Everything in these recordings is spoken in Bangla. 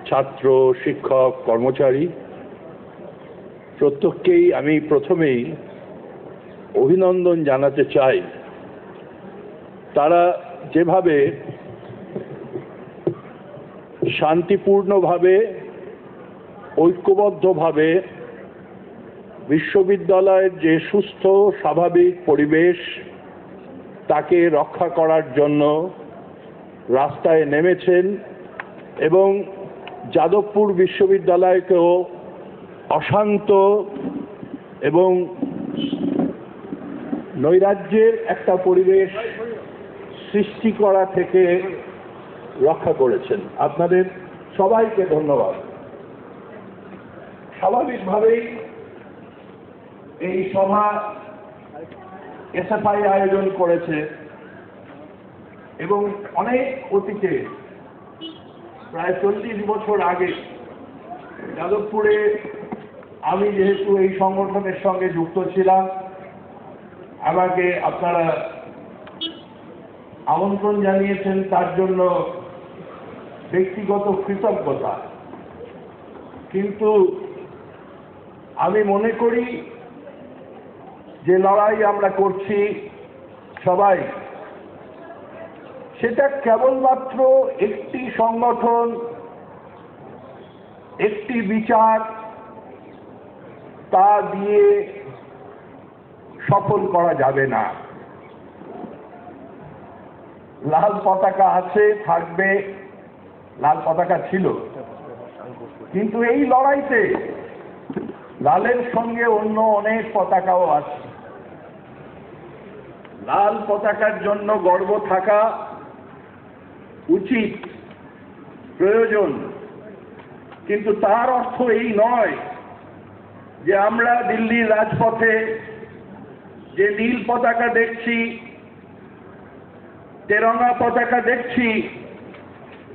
ছাত্র, শিক্ষক, কর্মচারী প্রত্যেককেই আমি প্রথমেই অভিনন্দন জানাতে চাই। তারা যেভাবে শান্তিপূর্ণভাবে, ঐক্যবদ্ধভাবে বিশ্ববিদ্যালয়ের যে সুস্থ স্বাভাবিক পরিবেশ তাকে রক্ষা করার জন্য রাস্তায় নেমেছেন এবং যাদবপুর বিশ্ববিদ্যালয়কেও অশান্ত এবং নৈরাজ্যের একটা পরিবেশ সৃষ্টি করা থেকে রক্ষা করেছেন। আপনাদের সবাইকে ধন্যবাদ। স্বাভাবিকভাবেই এই সভা এসএফআই আয়োজন করেছে এবং অনেক অতীতে প্রায় 40 বছর আগে যাদবপুরে আমি যেহেতু এই সংগঠনের সঙ্গে যুক্ত ছিলাম, আমাকে আপনারা আমন্ত্রণ জানিয়েছেন, তার জন্য ব্যক্তিগত কৃতজ্ঞতা। কিন্তু আমি মনে করি যে লড়াই আমরা করছি সবাই, সেটা কেবলমাত্র একটি সংগঠন, একটি বিচার তা দিয়ে সফল করা যাবে না। লাল পতাকা আছে, থাকবে, লাল পতাকা ছিল, কিন্তু এই লড়াইতে লালের সঙ্গে অন্য অনেক পতাকাও আছে। লাল পতাকার জন্য গর্ব থাকা উচিত, প্রয়োজন, কিন্তু তার অর্থ এই নয় যে আমরা দিল্লির রাজপথে যে নীল পতাকা দেখছি, তেরঙ্গা পতাকা দেখছি,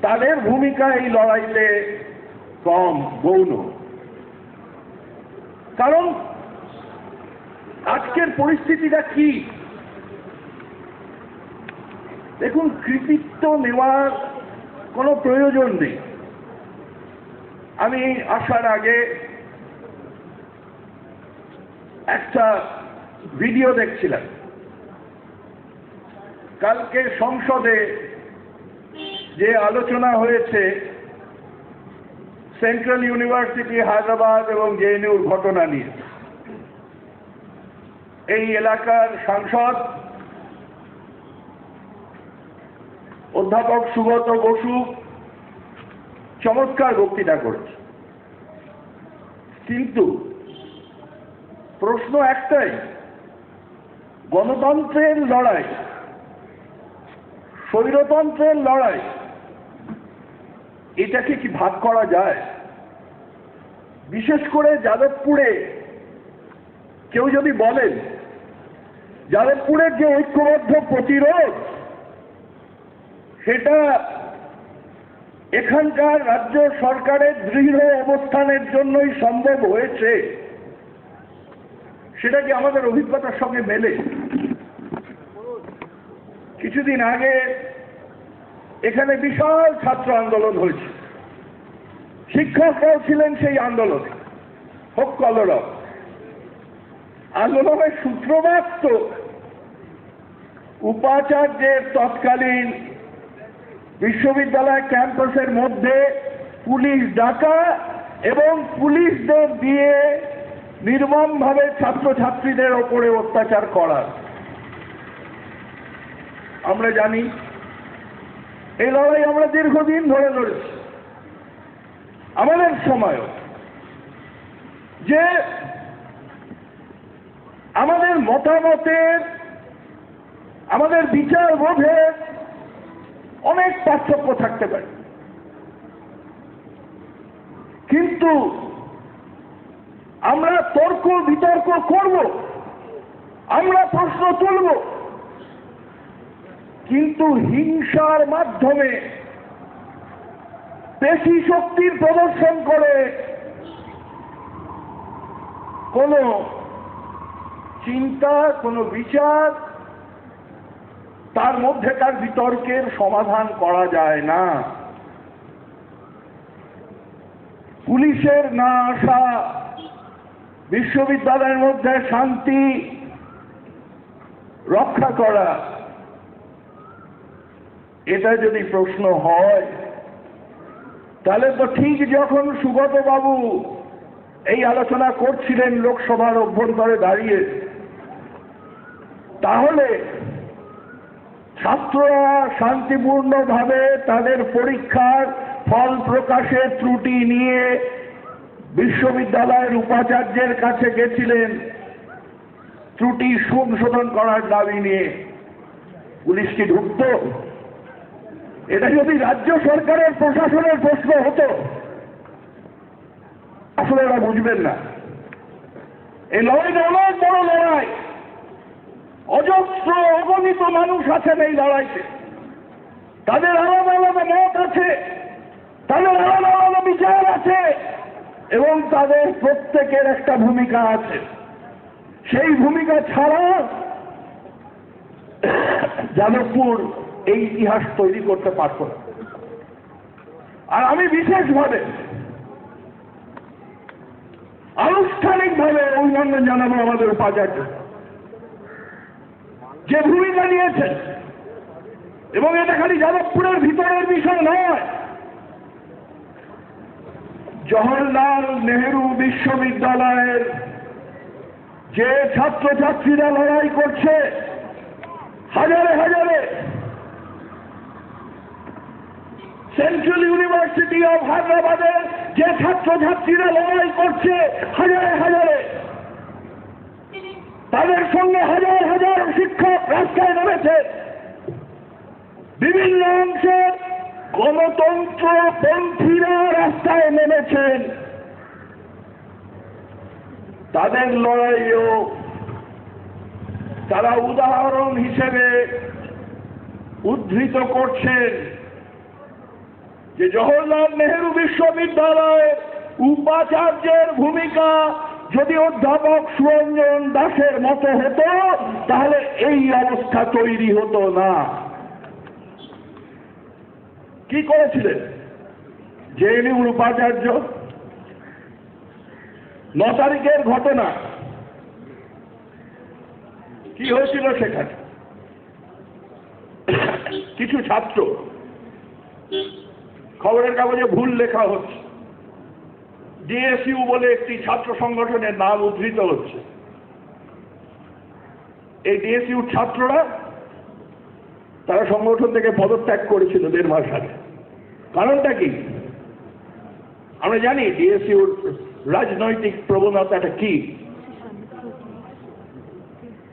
তাদের ভূমিকা এই লড়াইতে কম, গৌণ। কারণ আজকের পরিস্থিতিটা কি? দেখুন, কৃতিত্ব নেওয়ার কোনো প্রয়োজন নেই। আমি আসার আগে একটা ভিডিও দেখছিলাম। কালকে সংসদে যে আলোচনা হয়েছে সেন্ট্রাল ইউনিভার্সিটি হায়দ্রাবাদ এবং জেএনইউর ঘটনা নিয়ে, এই এলাকার সাংসদ অধ্যাপক সুব্রত বসু চমৎকার বক্তৃতা করেছে, কিন্তু প্রশ্ন একটাই, গণতন্ত্রের লড়াই, স্বৈরতন্ত্রের লড়াই, এটাকে কি ভাগ করা যায়? বিশেষ করে যাদবপুরে কেউ যদি বলেন যাদবপুরের যে ঐক্যবদ্ধ প্রতিরোধ, সেটা এখানকার রাজ্য সরকারের দৃঢ় অবস্থানের জন্যই সম্ভব হয়েছে, সেটা কি আমাদের অভিজ্ঞতার সঙ্গে মেলে? কিছুদিন আগে এখানে বিশাল ছাত্র আন্দোলন হয়েছে, শিক্ষকরাও ছিলেন সেই আন্দোলনে, হোক কলরব। আন্দোলনের সূত্রপাত তো উপাচার্যের তৎকালীন বিশ্ববিদ্যালয় ক্যাম্পাসের মধ্যে পুলিশ ডাকা এবং পুলিশদের দিয়ে নির্মমভাবে ছাত্রছাত্রীদের ওপরে অত্যাচার করা। আমরা জানি এই লড়াই আমরা দীর্ঘদিন ধরে লড়েছি। আমাদের সময়ও যে আমাদের মতামতের, আমাদের বিচার বোধের অনেক পার্থক্য থাকতে পারে, কিন্তু আমরা তর্ক বিতর্ক করব, আমরা প্রশ্ন তুলব, কিন্তু হিংসার মাধ্যমে পেশি শক্তির প্রদর্শন করে কোনো চিন্তা, কোনো বিচার, তার মধ্যেকার বিতর্কের সমাধান করা যায় না। পুলিশের না আসা, বিশ্ববিদ্যালয়ের মধ্যে শান্তি রক্ষা করা, এটা যদি প্রশ্ন হয় তাহলে তো ঠিক যখন সুগত বাবু এই আলোচনা করছিলেন লোকসভার অভ্যন্তরে দাঁড়িয়ে, তাহলে ছাত্ররা শান্তিপূর্ণভাবে তাদের পরীক্ষার ফল প্রকাশের ত্রুটি নিয়ে বিশ্ববিদ্যালয়ের উপাচার্যের কাছে গেছিলেন ত্রুটি সংশোধন করার দাবি নিয়ে। পুলিশ কি ঢুকত? এটা যদি রাজ্য সরকারের প্রশাসনের প্রশ্ন হতো, আসলে এরা বুঝবেন না। এই লড়াইটা অনেক বড় লড়াই, অজস্র অগণিত মানুষ আছেন এই লড়াইতে, তাদের আলাদা আলাদা মত আছে, তাদের আলাদা আলাদা বিচার আছে, এবং তাদের প্রত্যেকের একটা ভূমিকা আছে। সেই ভূমিকা ছাড়া যাদবপুর এই ইতিহাস তৈরি করতে পারত না। আর আমি বিশেষভাবে আনুষ্ঠানিকভাবে অভিনন্দন জানাবো আমাদের উপাচার্য, যে ভূমিকা নিয়েছেন। এবং এটা খালি যাদবপুরের ভিতরের বিষয় নয়, জওহরলাল নেহেরু বিশ্ববিদ্যালয়ের যে ছাত্রছাত্রীরা লড়াই করছে হাজারে হাজারে, সেন্ট্রাল ইউনিভার্সিটি অফ হায়দ্রাবাদের যে ছাত্রছাত্রীরা লড়াই করছে হাজারে হাজারে, তাদের সঙ্গে হাজার হাজার শিক্ষক রাস্তায় নেমেছে। বিভিন্ন অংশের গণতন্ত্রপন্থীরা রাস্তায় নেমেছেন। তাদের লড়াইও তারা উদাহরণ হিসেবে উদ্ধৃত করছেন যে জওহরলাল নেহেরু বিশ্ববিদ্যালয়ের উপাচার্যের ভূমিকা যদি অধ্যাপক সুরঞ্জন দাসের মতো হতো তাহলে এই অবস্থা তৈরি হতো না। কি করেছিলেন জেএনইউর উপাচার্য? 9 তারিখের ঘটনা কি হয়েছিল সেখানে? কিছু ছাত্র, খবরের কাগজে ভুল লেখা হচ্ছে, ডিএসইউ বলে একটি ছাত্র সংগঠনের নাম উদ্ধৃত হচ্ছে। এই ডিএসইউর ছাত্ররা তারা সংগঠন থেকে পদত্যাগ করেছিল 1.5 মাস আগে। কারণটা কি? আমরা জানি ডিএসইউর রাজনৈতিক প্রবণতাটা কি।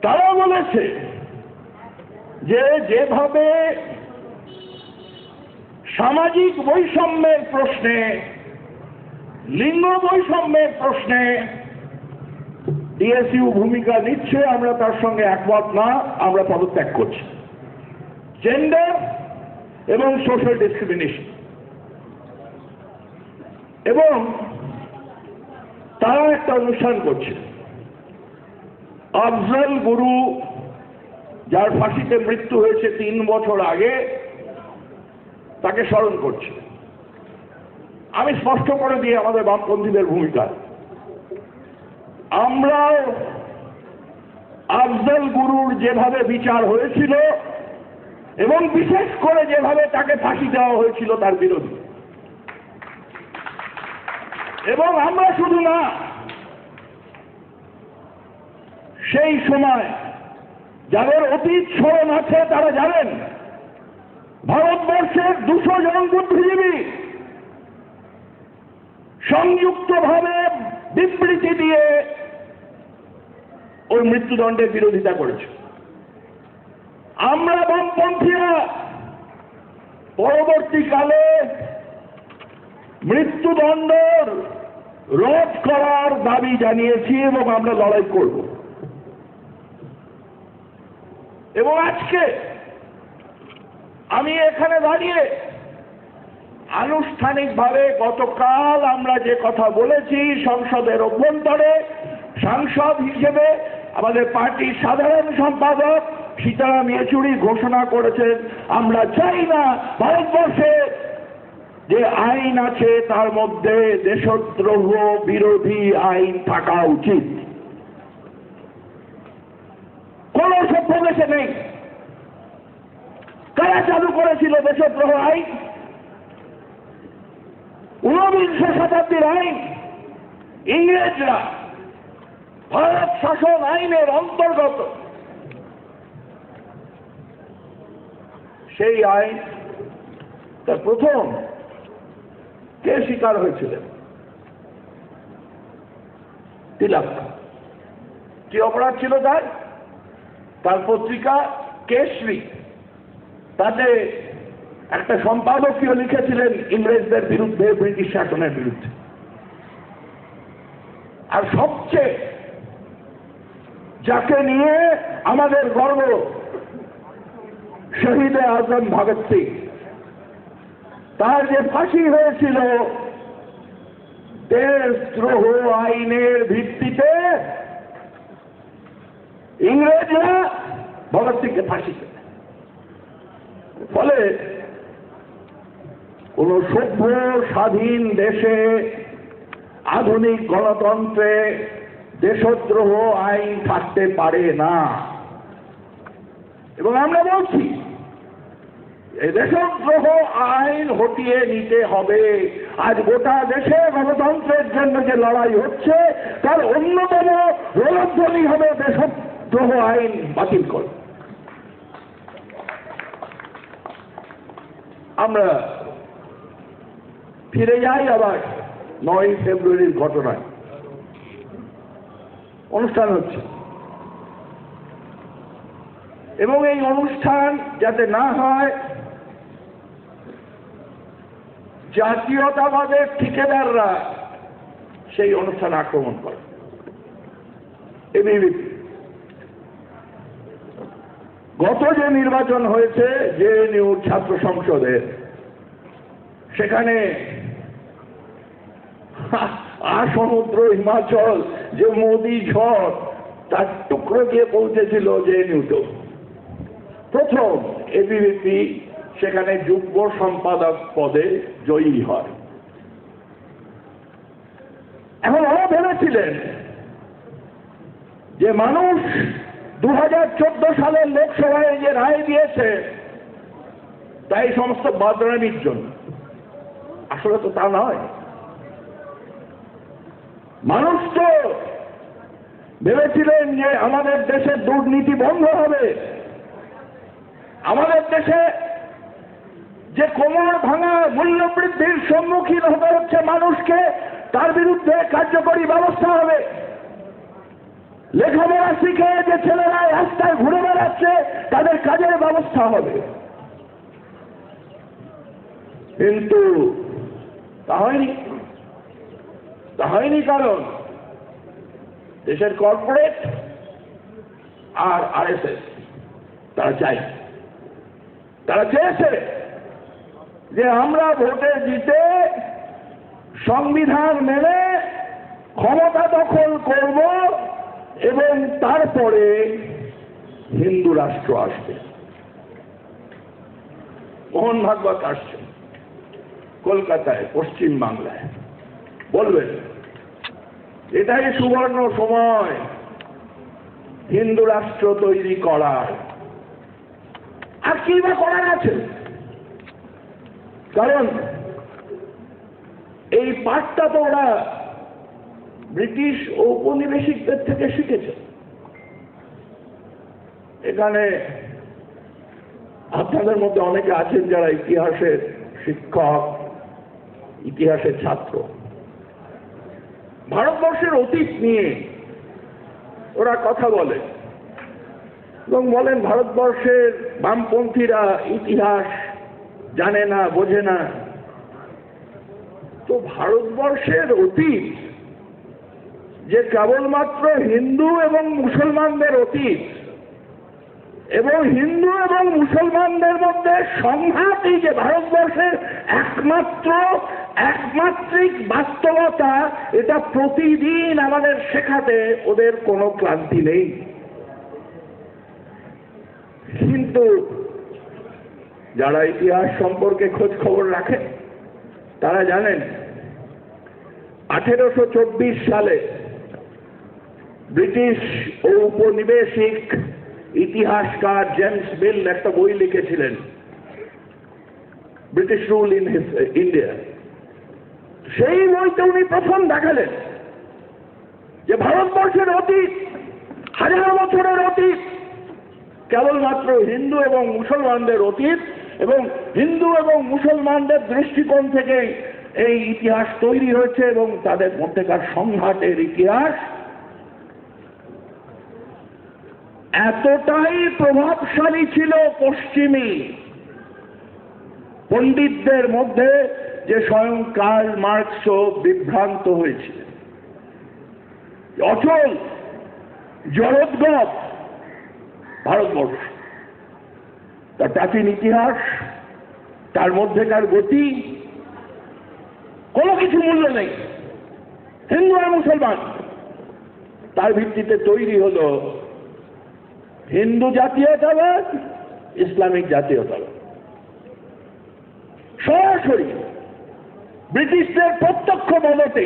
তারা বলেছে যে যেভাবে সামাজিক বৈষম্যের প্রশ্নে, লিঙ্গ বৈষম্যের প্রশ্নে ডিএসইউ ভূমিকা নিচ্ছে, আমরা তার সঙ্গে একমত না, আমরা পদত্যাগ করছি। জেন্ডার এবং সোশ্যাল ডিসক্রিমিনেশন। এবং তারা একটা অনুষ্ঠান করছে, আফজল গুরু যার ফাঁসিতে মৃত্যু হয়েছে 3 বছর আগে, তাকে স্মরণ করছে। আমি স্পষ্ট করে দিই আমাদের বামপন্থীদের ভূমিকা। আমরা আফজল গুরুর যেভাবে বিচার হয়েছিল এবং বিশেষ করে যেভাবে তাকে ফাঁসি দেওয়া হয়েছিল তার বিরোধী। এবং আমরা শুধু না, সেই সময় যাদের অতীত স্মরণ আছে তারা জানেন ভারতবর্ষের 200 জন বুদ্ধিজীবী সংযুক্তভাবে বিবৃতি দিয়ে ওই মৃত্যুদণ্ডের বিরোধিতা করেছে। আমরা বামপন্থীরা পরবর্তীকালে মৃত্যুদণ্ড রদ করার দাবি জানিয়েছি এবং আমরা লড়াই করব। এবং আজকে আমি এখানে দাঁড়িয়ে আনুষ্ঠানিকভাবে গতকাল আমরা যে কথা বলেছি সংসদের অভ্যন্তরে, সাংসদ হিসেবে আমাদের পার্টির সাধারণ সম্পাদক সীতারাম ইয়েচুরি ঘোষণা করেছেন, আমরা চাই না ভারতবর্ষে যে আইন আছে তার মধ্যে দেশদ্রোহ বিরোধী আইন থাকা উচিত। কোন সভ্য দেশে নেই। কারা চালু করেছিল দেশদ্রোহ আইন? 19 শতাব্দীর আইন, ইংরেজরা। ভারত শাসন আইনের অন্তর্গত সেই আইন তার প্রথম কে শিকার হয়েছিলেন? তিলক। কি অপরাধ ছিল তার? তার পত্রিকা কেশরী, তাতে একটা সম্পাদকীয় লিখেছিলেন ইংরেজদের বিরুদ্ধে, ব্রিটিশ শাসনের বিরুদ্ধে। আর সবচেয়ে যাকে নিয়ে আমাদের গর্ব, শহীদে আজম ভগৎ সিং, তার যে ফাঁসি হয়েছিল দেশদ্রোহ আইনের ভিত্তিতে, ইংরেজরা ভগৎ সিংকে ফাঁসি দেয়। ফলে কোন সভ্য স্বাধীন দেশে আধুনিক গণতন্ত্রে দেশদ্রোহ আইন থাকতে পারে না। এবং আমরা বলছি এই দেশদ্রোহ আইন হটিয়ে নিতে হবে। আজ গোটা দেশে গণতন্ত্রের জন্য যে লড়াই হচ্ছে তার অন্যতম রোলধ্বনি হবে দেশদ্রোহ আইন বাতিল করে। আমরা ফিরে যাই আবার 9 ফেব্রুয়ারির ঘটনায়। অনুষ্ঠান হচ্ছে এবং এই অনুষ্ঠান যাতে না হয়, জাতীয়তাবাদের ঠিকাদাররা সেই অনুষ্ঠান আক্রমণ করে। এবিভিপি গত যে নির্বাচন হয়েছে জেএনইউ ছাত্র সংসদের, সেখানে সমুদ্র হিমাচল যে মোদী ঝড় তার টুকরো গিয়ে পৌঁছেছিল জেএনইউতে। প্রথম এবিভিপি সেখানে যুগ্ম সম্পাদক পদে জয়ী হয়। এখন ওরা ভেবেছিলেন যে মানুষ 2014 সালের লোকসভায় যে রায় দিয়েছে তাই সমস্ত বদনামির জন্য। আসলে তো তা নয়। মানুষ তো ভেবেছিলেন যে আমাদের দেশে দুর্নীতি বন্ধ হবে, আমাদের দেশে যে কোমর ভাঙা মূল্যবৃদ্ধির সম্মুখীন হতে হচ্ছে মানুষকে, তার বিরুদ্ধে কার্যকরী ব্যবস্থা হবে, লেখাপড়া শিখে যে ছেলেরা রাস্তায় ঘুরে বেড়াচ্ছে তাদের কাজের ব্যবস্থা হবে। কিন্তু তা হয়নি। কারণ দেশের কর্পোরেট আর আরএসএস তারা চেয়েছে যে আমরা ভোটে জিতে সংবিধান মেনে ক্ষমতা দখল করব এবং তারপরে হিন্দু রাষ্ট্র আসবে। মোহন ভাগবত আসছেন কলকাতায়, পশ্চিম বাংলায়, বলবেন এটাই সুবর্ণ সময় হিন্দু রাষ্ট্র তৈরি করার। আর কি বা করার আছে? কারণ এই পাঠটা তো ওরা ব্রিটিশ ঔপনিবেশিকদের থেকে শিখেছে। এখানে আপনাদের মধ্যে অনেকে আছেন যারা ইতিহাসের শিক্ষক, ইতিহাসের ছাত্র। ভারতবর্ষের অতীত নিয়ে ওরা কথা বলে এবং বলেন ভারতবর্ষের বামপন্থীরা ইতিহাস জানে না, বোঝে না। তো ভারতবর্ষের অতীত যে কেবলমাত্র হিন্দু এবং মুসলমানদের অতীত, এবং হিন্দু এবং মুসলমানদের মধ্যে সংঘাতই যে ভারতবর্ষের একমাত্রিক বাস্তবতা, এটা প্রতিদিন আমাদের শেখাতে ওদের কোনো ক্লান্তি নেই। কিন্তু যারা ইতিহাস সম্পর্কে খোঁজ খবর রাখে তারা জানেন 1824 সালে ব্রিটিশ ঔপনিবেশিক ইতিহাসকার জেমস মিল একটা বই লিখেছিলেন, ব্রিটিশ রুল ইন ইন্ডিয়া। সেই বইতে উনি প্রথম দেখালেন যে ভারতবর্ষের অতীত, হাজার বছরের অতীত কেবলমাত্র হিন্দু এবং মুসলমানদের অতীত, এবং হিন্দু এবং মুসলমানদের দৃষ্টিকোণ থেকে এই ইতিহাস তৈরি হয়েছে, এবং তাদের মধ্যেকার সংঘাতের ইতিহাস এতটাই প্রভাবশালী ছিল পশ্চিমী পণ্ডিতদের মধ্যে যে স্বয়ং কার্ল মার্কসও বিভ্রান্ত হয়েছিল। অচল জড়োদ্গত ভারতবর্ষ, তার প্রাচীন ইতিহাস, তার মধ্যেকার গতি, কোনো কিছু মূল্য নেই। হিন্দু আর মুসলমান, তার ভিত্তিতে তৈরি হল হিন্দু জাতীয়তাবাদ, ইসলামিক জাতীয়তাবাদ, সরাসরি ব্রিটিশদের প্রত্যক্ষ মদতে।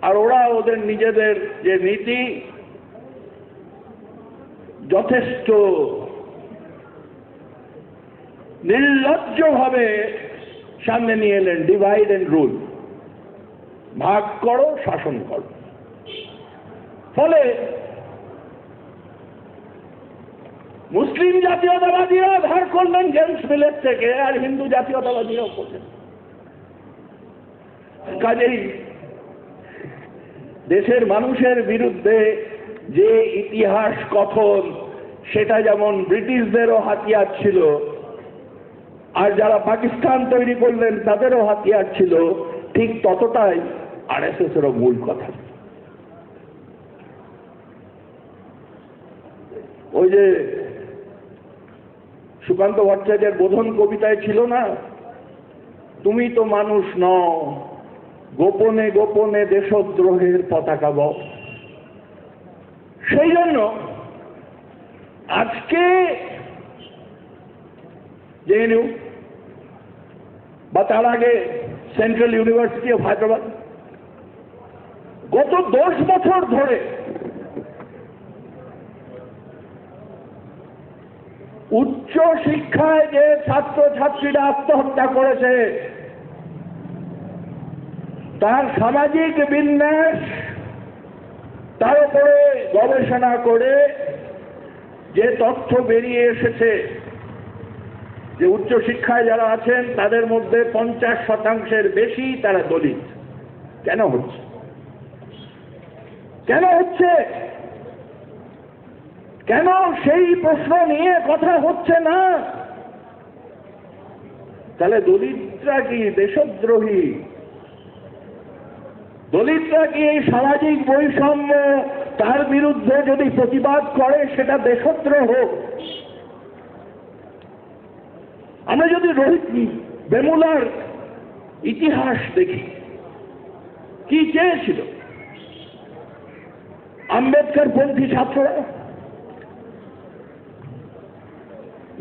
আর ওরা ওদের নিজেদের যে নীতি যথেষ্ট নির্লজ্জভাবে সামনে নিয়ে এলেন, ডিভাইড এন্ড রুল, ভাগ করো শাসন করো। ফলে মুসলিম জাতীয়তাবাদীরা ধার করলেন জেমস মিলের থেকে, আর হিন্দু জাতীয়তাবাদীরাও করলেন। কাজেই দেশের মানুষের বিরুদ্ধে যে ইতিহাস কথন, সেটা যেমন ব্রিটিশদেরও হাতিয়ার ছিল, আর যারা পাকিস্তান তৈরি করলেন তাদেরও হাতিয়ার ছিল, ঠিক ততটাই আরএসএসেরও মূল কথা। ওই যে সুকান্ত ভট্টাচার্যের বোধন কবিতায় ছিল না, তুমি তো মানুষ নও, গোপনে গোপনে দেশদ্রোহের পতাকা বও। সেই জন্য আজকে জেএনইউ বা তার আগে সেন্ট্রাল ইউনিভার্সিটি অফ হায়দ্রাবাদ গত 10 বছর ধরে উচ্চ শিক্ষায় যে ছাত্রছাত্রীরা আত্মহত্যা করেছে, তার সামাজিক বিন্যাস, তার উপরে গবেষণা করে যে তথ্য বেরিয়ে এসেছে যে উচ্চশিক্ষায় যারা আছেন তাদের মধ্যে 50% বেশি তারা দলিত। কেন হচ্ছে? কেন হচ্ছে? কেন সেই প্রশ্ন নিয়ে কথা হচ্ছে না? তাহলে দলিতরা কি দেশদ্রোহী? দলিতরা কি এই সামাজিক বৈষম্য, তার বিরুদ্ধে যদি প্রতিবাদ করে সেটা দেশদ্রোহ? আমরা যদি রোহিত বেমুলার ইতিহাস দেখি, কি চেয়েছিল আম্বেদকর পন্থী ছাত্ররা,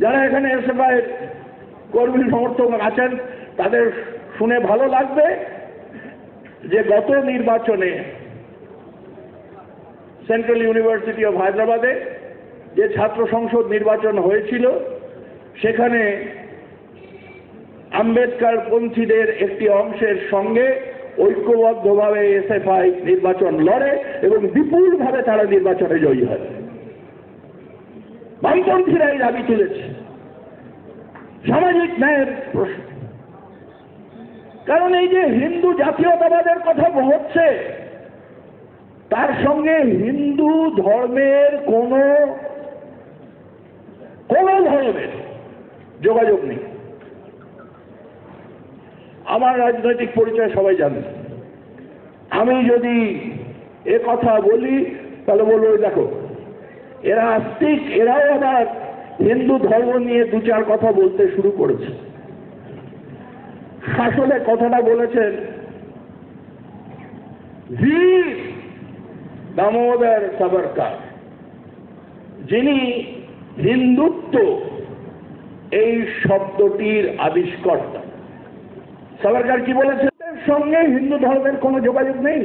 যারা এখানে এসএফআই কর্মী সমর্থক আছেন তাদের শুনে ভালো লাগবে যে গত নির্বাচনে সেন্ট্রাল ইউনিভার্সিটি অফ হায়দ্রাবাদে যে ছাত্র সংসদ নির্বাচন হয়েছিল, সেখানে আম্বেদকর পন্থীদের একটি অংশের সঙ্গে ঐক্যবদ্ধভাবে এসএফআই নির্বাচন লড়ে এবং বিপুলভাবে তারা নির্বাচনে জয়ী হয়। বামপন্থীরা এই দাবি তুলেছে সামাজিক ন্যায়ের প্রশ্ন। কারণ এই যে হিন্দু জাতীয়তাবাদের কথা হচ্ছে, তার সঙ্গে হিন্দু ধর্মের কোনো ধরনের যোগাযোগ নেই। আমার রাজনৈতিক পরিচয় সবাই জানে। আমি যদি এ কথা বলি তাহলে বলবো, দেখো এরা আস্তিক, এরাও আবার হিন্দু ধর্ম নিয়ে 2-4 কথা বলতে শুরু করেছে। আসলে কথাটা বলেছেন বীর দামোদর সাভারকর, যিনি হিন্দুত্ব এই শব্দটির আবিষ্কর্তা। সাভারকার কি বলেছে? সঙ্গে হিন্দু ধর্মের কোনো যোগাযোগ নেই।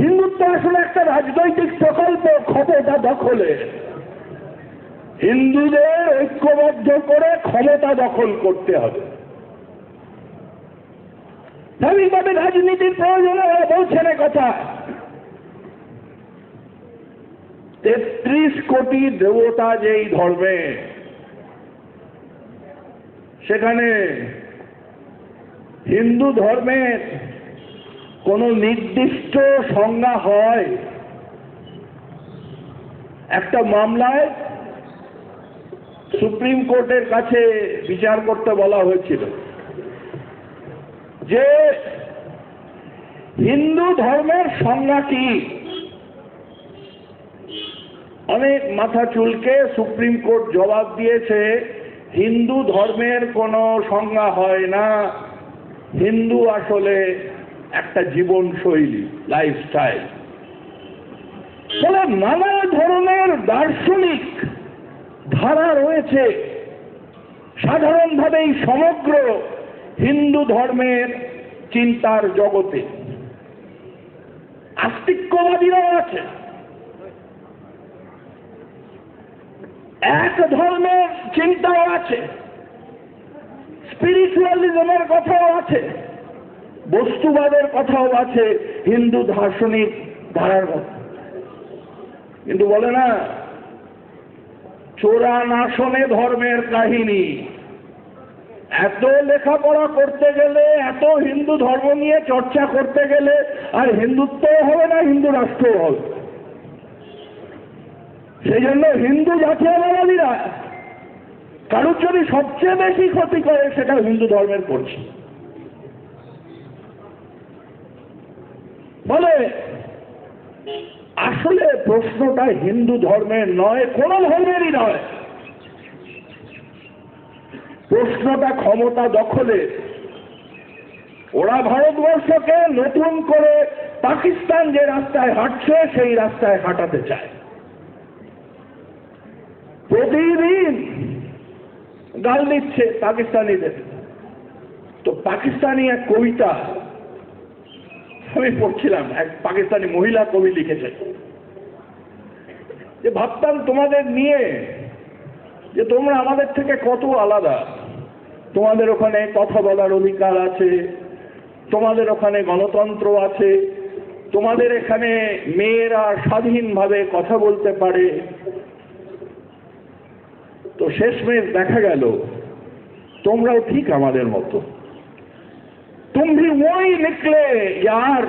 হিন্দুত্ব আসলে একটা রাজনৈতিক প্রকল্প, ক্ষমতা দখলে। হিন্দুদের ঐক্যবদ্ধ করে ক্ষমতা দখল করতে হবে। স্বাভাবিকভাবে রাজনীতির প্রয়োজনে ওরা বলছেন কথা। 33 কোটি দেবতা যেই ধর্মে, সেখানে হিন্দু ধর্মের কোন নির্দিষ্ট সংজ্ঞা হয়? একটা মামলায় সুপ্রিম কোর্টের কাছে বিচার করতে বলা হয়েছিল যে হিন্দু ধর্মের সংজ্ঞা কি। অনেক মাথা চুলকে সুপ্রিম কোর্ট জবাব দিয়েছে, হিন্দু ধর্মের কোনো সংজ্ঞা হয় না। হিন্দু আসলে একটা জীবনশৈলী, লাইফস্টাইল। ফলে নানা ধরনের দার্শনিক ধারা রয়েছে সাধারণভাবেই সমগ্র হিন্দু ধর্মের চিন্তার জগতে। আস্তিক্যবাদীরাও আছে, এক ধর্মের চিন্তাও আছে, স্পিরিচুয়ালিজমের কথাও আছে, বস্তুবাদের কথাও আছে, হিন্দু দার্শনিক ধারার কথা। কিন্তু বলে না, চোরানাশনে ধর্মের কাহিনী। এত লেখাপড়া করতে গেলে, এত হিন্দু ধর্ম নিয়ে চর্চা করতে গেলে আর হিন্দুত্বও হবে না, হিন্দু রাষ্ট্রও হবে। সেই জন্য হিন্দু জাতীয়তাবাদীরা কারোর যদি সবচেয়ে বেশি ক্ষতি করে, সেটা হিন্দু ধর্মের করছে। বলে আসলে প্রশ্নটা হিন্দু ধর্মের নয়, কোন ধর্মেরই নয়। প্রশ্নটা ক্ষমতা দখলে। ওরা ভারতবর্ষকে নতুন করে পাকিস্তান যে রাস্তায় হাঁটছে, সেই রাস্তায় হাঁটাতে চায়। প্রতিদিন গাল দিচ্ছে পাকিস্তানিদের। তো পাকিস্তানি এক কবিতা আমি পড়ছিলাম, এক পাকিস্তানি মহিলা কবি লিখেছে যে ভাবতাম তোমাদের নিয়ে যে তোমরা আমাদের থেকে কত আলাদা। তোমাদের ওখানে কথা বলার অধিকার আছে, তোমাদের ওখানে গণতন্ত্র আছে, তোমাদের এখানে মেয়েরা স্বাধীনভাবে কথা বলতে পারে। তো শেষমেশ দেখা গেল তোমরাও ঠিক আমাদের মতো। तुम भी वही निकले यार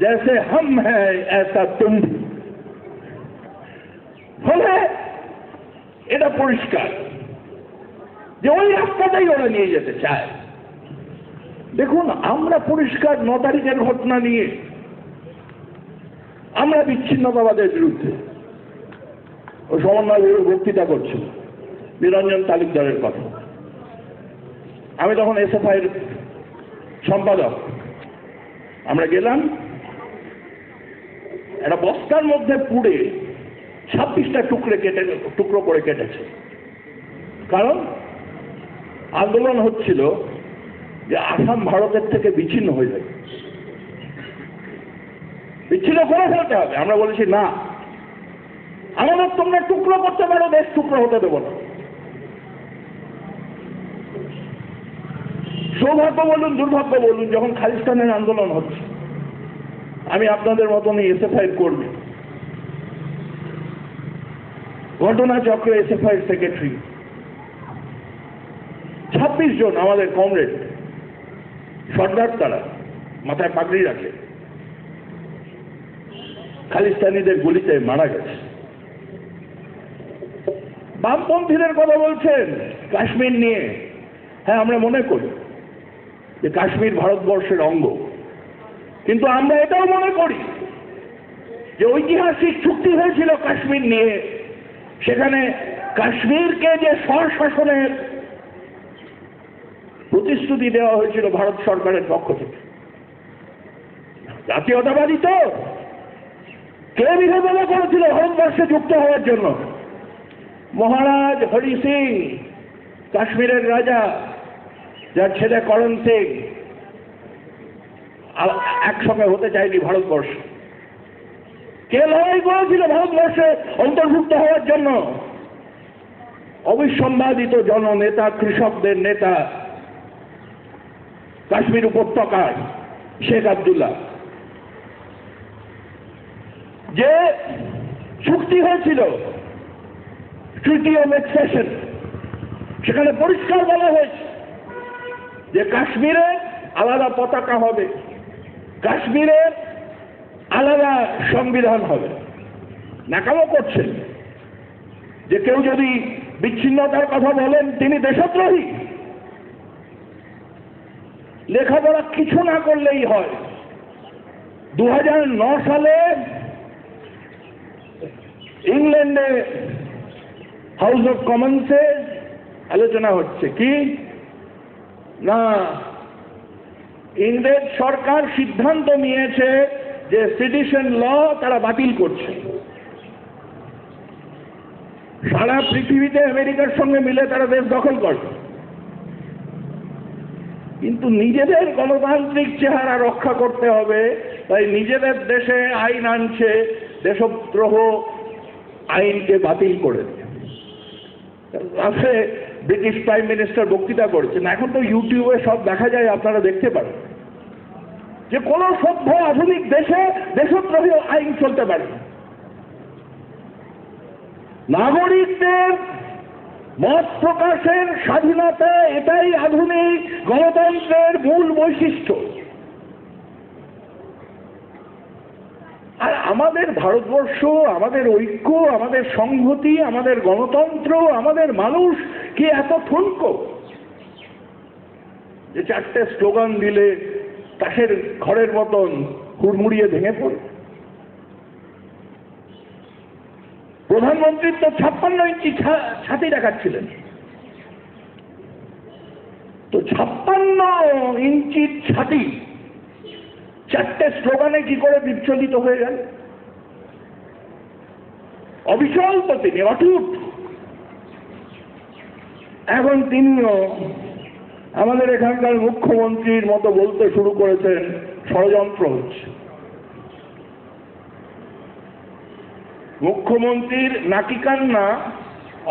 जैसे हम हैं ऐसा तुम भी। ফলে এটা পরিষ্কার যে ওই রাস্তাটাই ওরা নিয়ে যেতে চায়। দেখুন, আমরা পরিষ্কার 9 তারিখের ঘটনা নিয়ে আমরা বিচ্ছিন্নতাবাদের বিরুদ্ধে। ও সমন্বয় বক্তৃতা করছিল নিরঞ্জন তালুকদারের কথা। আমি তখন এসএফআই এর সম্পাদক। আমরা গেলাম, একটা বস্তার মধ্যে পুড়ে 26টা টুকরো করে কেটেছে। কারণ আন্দোলন হচ্ছিল যে আসাম ভারতের থেকে বিচ্ছিন্ন হয়ে যাবে, বিচ্ছিন্ন করে ফেলতে হবে। আমরা বলেছি না, আমাদের তোমরা টুকরো করতে পারো, দেশ টুকরো হতে দেবো না। সৌভাগ্য বলুন দুর্ভাগ্য বলুন, যখন খালিস্তানের আন্দোলন হচ্ছে, আমি আপনাদের মতনই এসএফআই কর্মী, ঘটনা চক্র এসএফআই সেক্রেটারি, 26 জন আমাদের কমরেড সর্দার, তারা মাথায় পাগড়ি রাখে, খালিস্তানিদের গুলিতে মারা গেছে। বামপন্থীদের কথা বলছেন কাশ্মীর নিয়ে। হ্যাঁ, আমরা মনে করি যে কাশ্মীর ভারতবর্ষের অঙ্গ, কিন্তু আমরা এটাও মনে করি যে ঐতিহাসিক চুক্তি হয়েছিল কাশ্মীর নিয়ে, সেখানে কাশ্মীরকে যে স্বশাসনের প্রতিশ্রুতি দেওয়া হয়েছিল ভারত সরকারের পক্ষ থেকে। জাতীয়তাবাদী তো কে বিরোধিতা করেছিল ভারতবর্ষে যুক্ত হওয়ার জন্য? মহারাজ হরি সিং, কাশ্মীরের রাজা, যার ছেলে করণ সিং একসঙ্গে হতে চায়নি ভারতবর্ষে। কে লড়াই করেছিল ভারতবর্ষে অন্তর্ভুক্ত হওয়ার জন্য? অবিসম্বাদিত জননেতা, কৃষকদের নেতা, কাশ্মীর উপত্যকায় শেখ আব্দুল্লাহ। যে চুক্তি হয়েছিল ট্রিটি অফ এক্সেশন, সেখানে পরিষ্কার বলা হয়েছে যে কাশ্মীরে আলাদা পতাকা হবে, কাশ্মীরের আলাদা সংবিধান হবে। নাকামো করছেন যে কেউ যদি বিচ্ছিন্নতার কথা বলেন তিনি দেশদ্রোহী। লেখাপড়া কিছু না করলেই হয়। 2009 সালে ইংল্যান্ডে হাউস অফ কমন্সে আলোচনা হচ্ছে কি না, ইংরেজ সরকার সিদ্ধান্ত নিয়েছে যে সেডিশন ল তারা বাতিল করছে। সারা পৃথিবীতে আমেরিকার সঙ্গে মিলে তারা দেশ দখল করবে, কিন্তু নিজেদের গণতান্ত্রিক চেহারা রক্ষা করতে হবে, তাই নিজেদের দেশে আইন আনছে, দেশদ্রোহ আইনকে বাতিল করে দিয়ে। ব্রিটিশ প্রাইম মিনিস্টার বক্তৃতা করেছেন, এখন তো ইউটিউবে সব দেখা যায়, আপনারা দেখতে পারেন যে কোন সভ্য আধুনিক দেশে দেশদ্রোহী আইন চলতে পারে। নাগরিকদের মত প্রকাশের স্বাধীনতা, এটাই আধুনিক গণতন্ত্রের মূল বৈশিষ্ট্য। আর আমাদের ভারতবর্ষ, আমাদের ঐক্য, আমাদের সংহতি, আমাদের গণতন্ত্র, আমাদের মানুষ কি এত ঠুনকো যে চারটে স্লোগান দিলে তাসের ঘরের মতন হুড়মুড়িয়ে ভেঙে পড়ে? প্রধানমন্ত্রী তো 56 ইঞ্চি ছাতি দেখাচ্ছিলেন, তো 56 ইঞ্চির ছাতি চারটে স্লোগানে কি করে বিচলিত হয়ে গেল? অবিচল তো তিনি, অটুট। এখন তিনিও আমাদের এখানকার মুখ্যমন্ত্রীর মতো বলতে শুরু করেছেন ষড়যন্ত্র হচ্ছে। মুখ্যমন্ত্রীর নাকি কান্না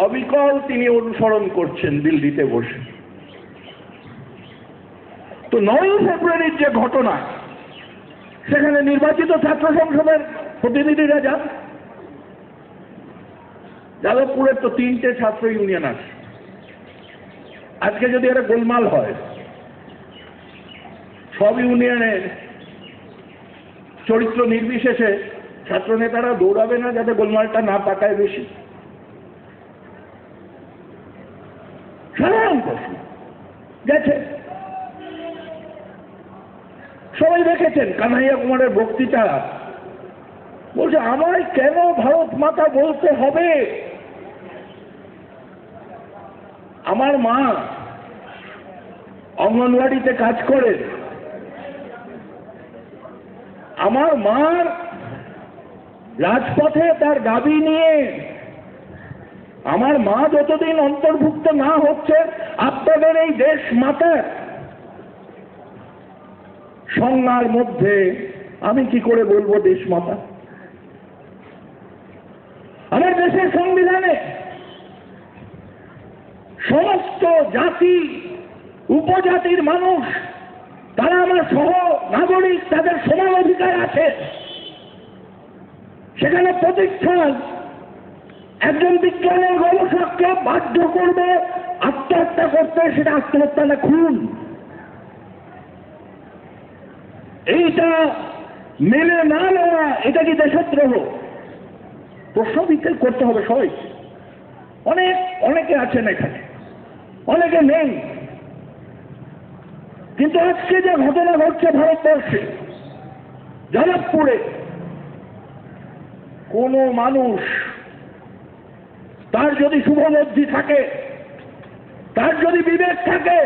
অবিকল তিনি অনুসরণ করছেন দিল্লিতে বসে। তো 9 ফেব্রুয়ারির যে ঘটনা, সেখানে নির্বাচিত ছাত্র সংসদের প্রতিনিধিরা যান। যাদবপুরের তো 3টে ছাত্র ইউনিয়ন আছে। আজকে যদি একটা গোলমাল হয়, সব ইউনিয়নের চরিত্র নির্বিশেষে ছাত্র নেতারা দৌড়াবে না যাতে গোলমালটা না পাকায় বেশি? সাধারণ প্রশ্ন গেছে। সবাই দেখেছেন কানাইয়া কুমারের বক্তৃতা, বলছে আমায় কেন ভারত মাতা বলতে হবে? আমার মা অঙ্গনওয়াড়িতে কাজ করে, আমার মার রাজপথে তার দাবি নিয়ে আমার মা যতদিন অন্তর্ভুক্ত না হচ্ছে আপনাদের এই দেশ মাতার সংজ্ঞার মধ্যে আমি কি করে বলবো দেশ মাতা? আমার দেশের সংবিধানে সমস্ত জাতি উপজাতির মানুষ তারা আমার সহ নাগরিক, তাদের সমান অধিকার আছে। সেখানে প্রতিষ্ঠান একজন বিজ্ঞানের গবেষককে বাধ্য করবে আত্মহত্যা করতে, সেটা আত্মহত্যা না খুন। এইটা মেনে না নেওয়া, এটা কি দেশদ্রোহ? প্রশ্ন বিচার করতে হবে সবাই। অনেকে আছেন এখানে, অনেকে নেই, কিন্তু আজকে যে ঘটনা ঘটছে ভারতবর্ষে, যাদবপুরে, কোন মানুষ তার যদি শুভবুদ্ধি থাকে, তার যদি বিবেক থাকে,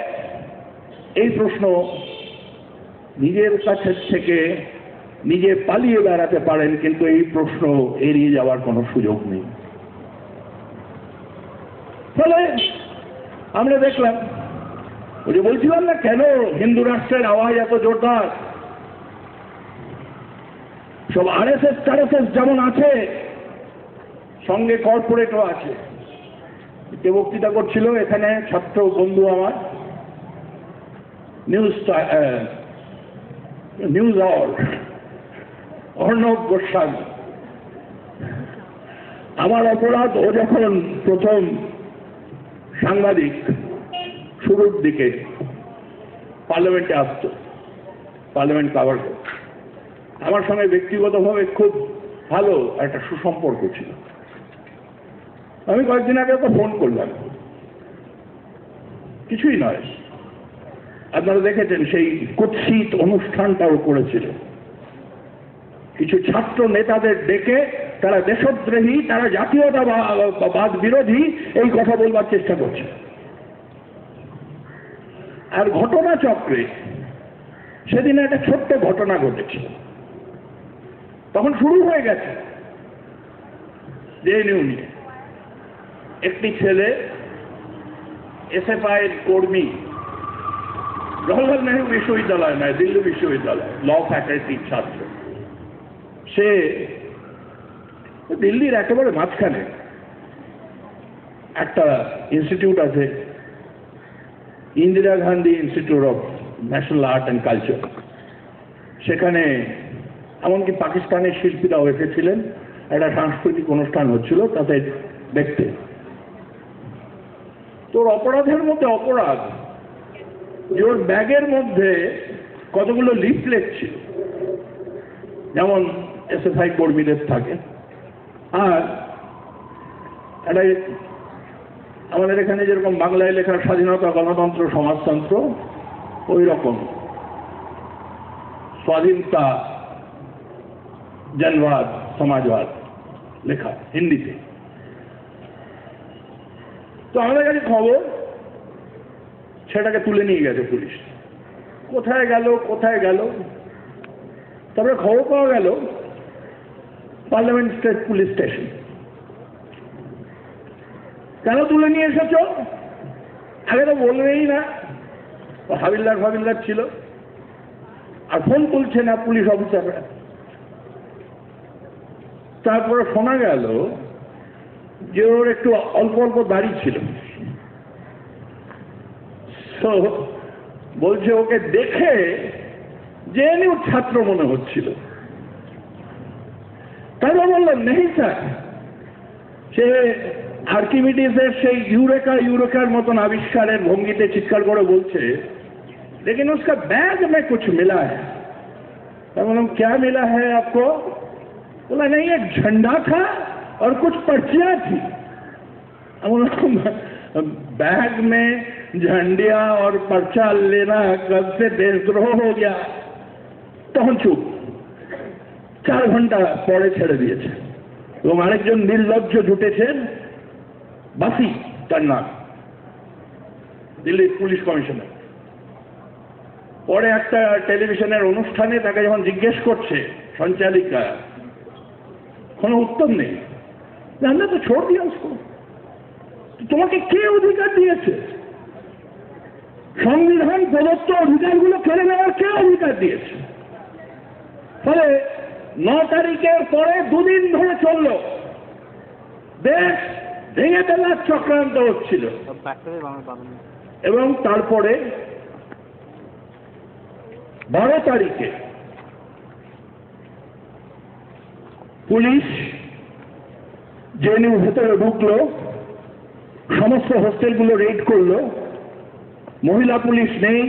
এই প্রশ্ন নিজের কাছে থেকে নিজে পালিয়ে বেড়াতে পারেন, কিন্তু এই প্রশ্ন এড়িয়ে যাওয়ার কোনো সুযোগ নেই। ফলে আমরা দেখলাম ওই যে বলছিলাম না কেন হিন্দু রাষ্ট্রের আওয়াজ এত জোরদার, সব আরএসএস টারএসএস যেমন আছে, সঙ্গে কর্পোরেটও আছে। কে বক্তৃতা করছিল এখানে? ছাত্র বন্ধু আমার, নিউজ অর্ণব গোস্বামী। আমার অপরাধ, ও যখন প্রথম সাংবাদিক শুরুর দিকে পার্লামেন্টে আসত, পার্লামেন্ট কভার করত, আমার সঙ্গে ব্যক্তিগতভাবে খুব ভালো একটা সুসম্পর্ক ছিল। আমি কয়েকদিন আগে তো ফোন করলাম, কিছুই নয়, আপনারা দেখেছেন সেই কুৎসিত অনুষ্ঠানটাও করেছিল। কিছু ছাত্র নেতাদের ডেকে তারা দেশদ্রোহী, তারা জাতীয়তাবাদ বিরোধী এই কথা বলবার চেষ্টা করছে। আর ঘটনা চক্রে সেদিন একটা ছোট্ট ঘটনা ঘটেছিল, তখন শুরু হয়ে গেছে জেএনইউ নিয়ে। একটি ছেলে এসএফআই এর কর্মী, জওহরলাল নেহরু বিশ্ববিদ্যালয় নয়, দিল্লি বিশ্ববিদ্যালয় ল ফ্যাকাল্টির ছাত্র। সে দিল্লির একেবারে মাঝখানে একটা ইনস্টিটিউট আছে, Indira Gandhi institute of national art and culture. সেখানে এমনকি পাকিস্তানের শিল্পীরাও এসেছিলেন, একটা সাংস্কৃতিক অনুষ্ঠান হচ্ছিল তাতে দেখতে। তোর অপরাধের মধ্যে অপরাধ যে ওর ব্যাগের মধ্যে কতগুলো লিফলেট ছিল, যেমন এসএফআই কর্মীদের থাকে, আর একটা আমাদের এখানে যেরকম বাংলায় লেখার স্বাধীনতা, গণতন্ত্র, সমাজতন্ত্র, ওই রকম স্বাধীনতা, জনবাদ, সমাজবাদ লেখা হিন্দিতে। তো আমাদের কাছে খবর, সেটাকে তুলে নিয়ে গেছে পুলিশ। কোথায় গেল কোথায় গেল, তারপরে খবর পাওয়া গেল পার্লামেন্ট স্টেট পুলিশ স্টেশন। কেন তুলে নিয়ে এসেছ? আগে তো বলবেই না। হাবিলদার ছিল, আর ফোন তুলছে না পুলিশ অফিসাররা। তারপরে শোনা গেল যে ওর একটু অল্প অল্প দাড়ি ছিল। বলছে ওকে দেখে জেএনইউ ছাত্র মনে হচ্ছিল। তারপর বললাম নেই স্যার, সে আর্কিমিডিসের সেই ইউরেকার মতন আবিষ্কারের ভঙ্গিতে চিৎকার করে বলছে, लेकिन उसका बैग में कुछ मिला है। मैं बोला क्या मिला है आपको? बोला नहीं, एक झंडा था और कुछ पर्चियां थी। बैग में झंडिया और पर्चा लेना कब से देशद्रोह हो गया? তখন চুপ। 4 ঘন্টা পরে ছেড়ে দিয়েছে। এবং আরেকজন নির্লজ্জ জুটেছেন, বাসি তার নাম, দিল্লির পুলিশ কমিশনার। পরে একটা টেলিভিশনের অনুষ্ঠানে তাকে যখন জিজ্ঞেস করছে সঞ্চালিকা, কোনো উত্তর নেই। আমরা তো ছোড় দিয়ে আসবো, তোমাকে কে অধিকার দিয়েছে? সংবিধান প্রদত্ত অধিকারগুলো কেড়ে নেওয়ার কে অধিকার দিয়েছে? ফলে 9 তারিখের পরে 2 দিন ধরে চলল, দেশ ভেঙে ফেলার চক্রান্ত হচ্ছিল। এবং তারপরে 12 তারিখে পুলিশ জেএনইউ ভেতরে ঢুকলো, সমস্ত হোস্টেলগুলো রেড করলো। মহিলা পুলিশ নেই,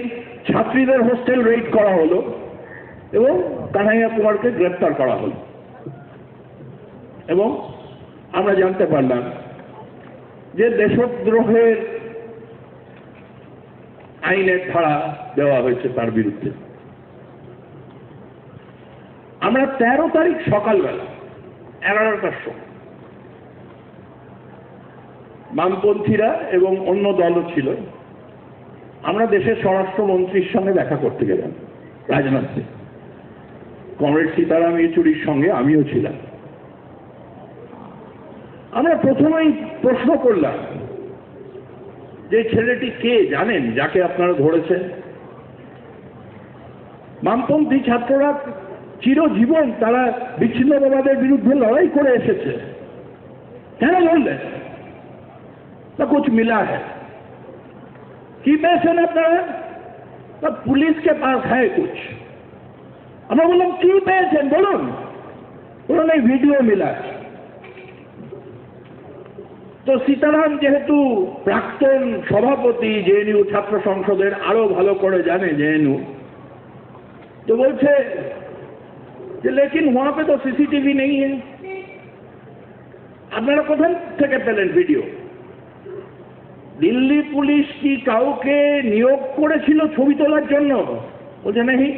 ছাত্রীদের হোস্টেল রেড করা হলো এবং কানাইয়া কুমারকে গ্রেপ্তার করা হলো। এবং আমরা জানতে পারলাম যে দেশদ্রোহের আইনের ধারা দেওয়া হয়েছে তার বিরুদ্ধে। আমরা 13 তারিখ সকালবেলা 11টার সময় বামপন্থীরা এবং অন্য দলও ছিল, আমরা দেশের স্বরাষ্ট্রমন্ত্রীর সঙ্গে দেখা করতে গেলাম, রাজনাথ সিং। কমরেড সীতারাম ইয়েচুরির সঙ্গে আমিও ছিলাম। আমরা প্রথমেই প্রশ্ন করলাম যে ছেলেটি কে জানেন, যাকে আপনারা ধরেছেন? বামপন্থী ছাত্ররা চিরজীবন তারা বিচ্ছিন্নতাবাদের বিরুদ্ধে লড়াই করে এসেছে। কেন বললেন না কুছ মিলা হ্যায়? কি পেয়েছেন আপনারা? না পুলিশকে পাস হ্যায় কুছ। আমরা বললাম কি পেয়েছেন বলুন। বলুন এই ভিডিও মিলা। তো সীতারাম যেহেতু প্রাক্তন সভাপতি জেএনইউ ছাত্র সংসদের, আরো ভালো করে জানে জেএনইউ, তো বলছে যে লেকিন ওয়া পে তো সিসিটিভি নেই। আপনারা কোথান থেকে পেলেন ভিডিও? দিল্লি পুলিশ কি কাউকে নিয়োগ করেছিল ছবি তোলার জন্য? বলছে নেই।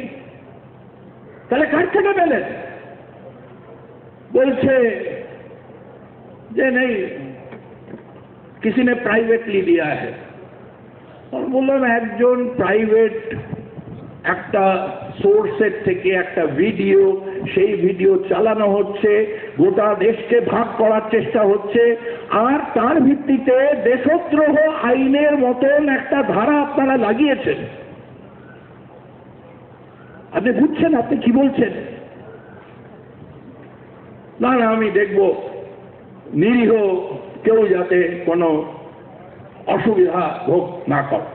তাহলে কার থেকে পেলেন? বলছে যে নেই, किसी ने प्राइवेटली दिया है। और বললাম একজন প্রাইভেট একটা সোর্সের থেকে একটা ভিডিও, সেই ভিডিও চালানো হচ্ছে, গোটা দেশকে ভাগ করার চেষ্টা হচ্ছে, আর তার ভিত্তিতে দেশদ্রোহ আইনের মতন একটা ধারা আপনারা লাগিয়েছেন। আপনি বুঝছেন আপনি কি বলছেন? না না আমি দেখব নিরীহ কেউ যাতে কোনো অসুবিধা ভোগ না করে।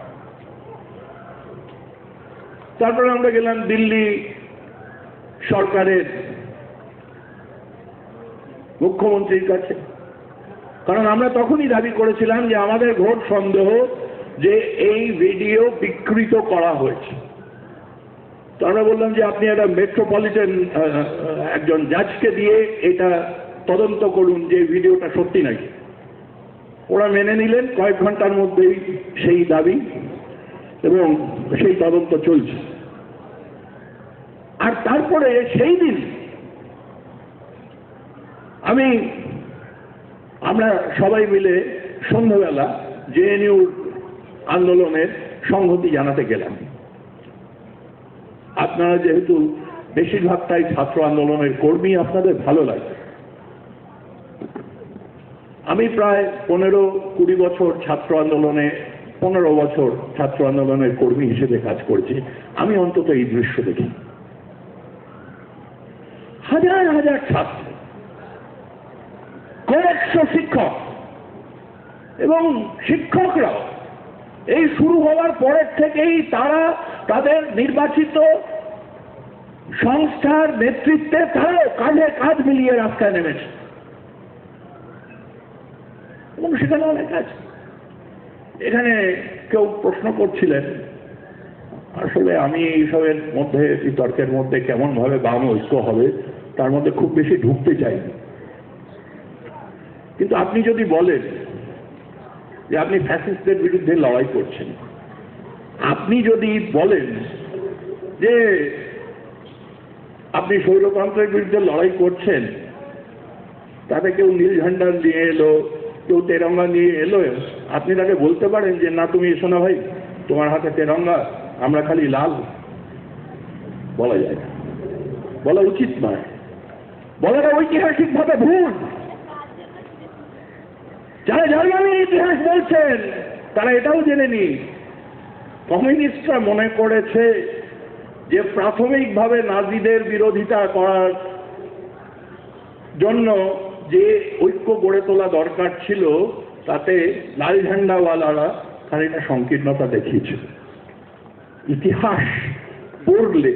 তারপরে আমরা গেলাম দিল্লি সরকারের মুখ্যমন্ত্রীর কাছে, কারণ আমরা তখনই দাবি করেছিলাম যে আমাদের ঘোর সন্দেহ যে এই ভিডিও বিকৃত করা হয়েছে। তো আমরা বললাম যে আপনি একটা মেট্রোপলিটন একজন জাজকে দিয়ে এটা তদন্ত করুন যে ভিডিওটা সত্যি নাকি। ওরা মেনে নিলেন, কয়েক ঘন্টার মধ্যেই সেই দাবি এবং সেই তদন্ত চলছে। আর তারপরে সেই দিন আমরা সবাই মিলে সন্ধ্যাবেলা জেএনইউ আন্দোলনের সংহতি জানাতে গেলাম। আপনারা যেহেতু বেশিরভাগটাই ছাত্র আন্দোলনের কর্মী, আপনাদের ভালো লাগে। আমি প্রায় 15-20 বছর ছাত্র আন্দোলনে, 15 বছর ছাত্র আন্দোলনের কর্মী হিসেবে কাজ করছি। আমি অন্তত এই দৃশ্য দেখি, হাজার হাজার ছাত্র, কয়েকশো শিক্ষক এবং শিক্ষকরাও এই শুরু হওয়ার পরের থেকেই তারা তাদের নির্বাচিত সংস্থার নেতৃত্বে তারাও কাঁধে কাঁধ মিলিয়ে রাস্তায় নেমেছে এবং সেখানে অনেক আছে। এখানে কেউ প্রশ্ন করছিলেন, আসলে আমি এইসবের মধ্যে, বিতর্কের মধ্যে কেমন ভাবে বাম ঐক্য হবে তার মধ্যে খুব বেশি ঢুকতে চাইনি। কিন্তু আপনি যদি বলেন যে আপনি ফ্যাসিস্টদের বিরুদ্ধে লড়াই করছেন, আপনি যদি বলেন যে আপনি স্বৈরতন্ত্রের বিরুদ্ধে লড়াই করছেন, তাতে কেউ নীল ঝান্ডা নিয়ে এলো, কেউ তেরঙ্গা নিয়ে এলো, আপনি তাকে বলতে পারেন যে না তুমি এসো না ভাই, তোমার হাতে তেরঙ্গা, আমরা খালি লাল? বলা যায় না, বলা উচিত নয়, বলাটা ঐতিহাসিকভাবে ভুল। যারা জার্মানির ইতিহাস বলছেন তারা এটাও জেনে নি, কমিউনিস্টরা মনে করেছে যে প্রাথমিকভাবে নাজিদের বিরোধিতা করার জন্য যে ঐক্য গড়ে তোলা দরকার ছিল তাতে লাল ঝান্ডাওয়ালারা খানিকটা সংকীর্ণতা দেখিয়েছিল। ইতিহাস পড়লে,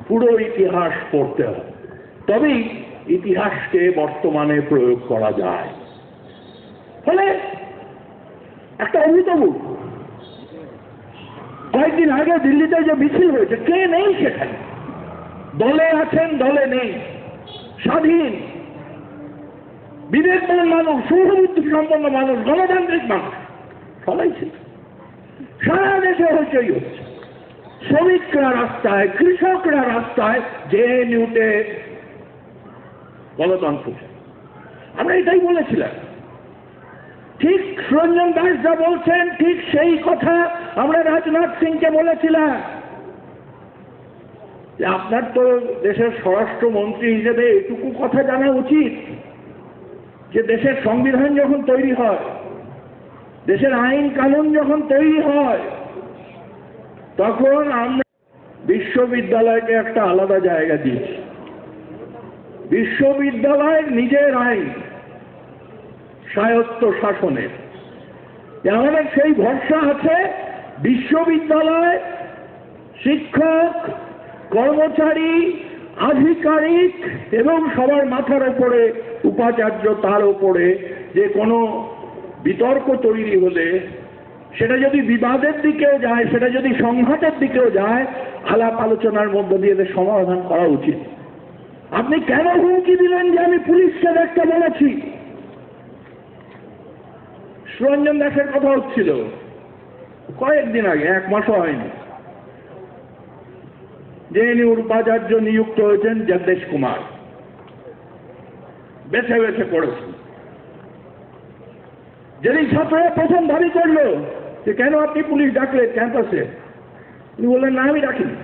পুরো ইতিহাস পড়তে হয়, তবেই ইতিহাসকে বর্তমানে প্রয়োগ করা যায়। ফলে একটা অভূতপূর্ব, কয়েকদিন আগে দিল্লিতে যে মিছিল হয়েছে, কে নেই সেখানে, দলে আছেন দলে নেই, স্বাধীন বিবেকবান মানুষ, শুভবুদ্ধি সম্পন্ন মানুষ, গণতান্ত্রিক মানুষ সবাই ছিল। সারা দেশে হইচই হচ্ছে, শ্রমিকরা রাস্তায়, কৃষকরা রাস্তায়, জেএনইউতে গণতন্ত্র। আমরা এটাই বলেছিলাম, ঠিক সুরঞ্জন দাস যা বলছেন ঠিক সেই কথা আমরা রাজনাথ সিংকে বলেছিলাম যে আপনার তো দেশের স্বরাষ্ট্রমন্ত্রী হিসেবে এটুকু কথা জানা উচিত যে দেশের সংবিধান যখন তৈরি হয় দেশের আইন কানুন যখন তৈরি হয় তখন আমরা বিশ্ববিদ্যালয়কে একটা আলাদা জায়গা দিয়েছি। বিশ্ববিদ্যালয়ের নিজের আইন, স্বায়ত্ত শাসনের, আমাদের সেই ভরসা আছে বিশ্ববিদ্যালয় শিক্ষক, কর্মচারী, আধিকারিক এবং সবার মাথার উপরে উপাচার্য, তার উপরে যে কোনো বিতর্ক তৈরি হলে, সেটা যদি বিবাদের দিকেও যায়, সেটা যদি সংঘাতের দিকেও যায়, আলাপ আলোচনার মধ্য দিয়ে সমাধান করা উচিত। আপনি কেন হুমকি দিলেন যে আমি পুলিশকে দেখতে বলেছি? সুরঞ্জন দাসের কথা হচ্ছিল কয়েকদিন আগে, 1 মাসও হয়নি, জেএনইউর উপাচার্য নিযুক্ত হয়েছেন জগদেশ কুমার, বেছে বেছে পড়েছেন। যেদিন ছাত্ররা প্রথম দাবি করল যে কেন আপনি পুলিশ ডাকলেন ক্যাম্পাসে, তিনি বললেন না আমি ডাকিনি।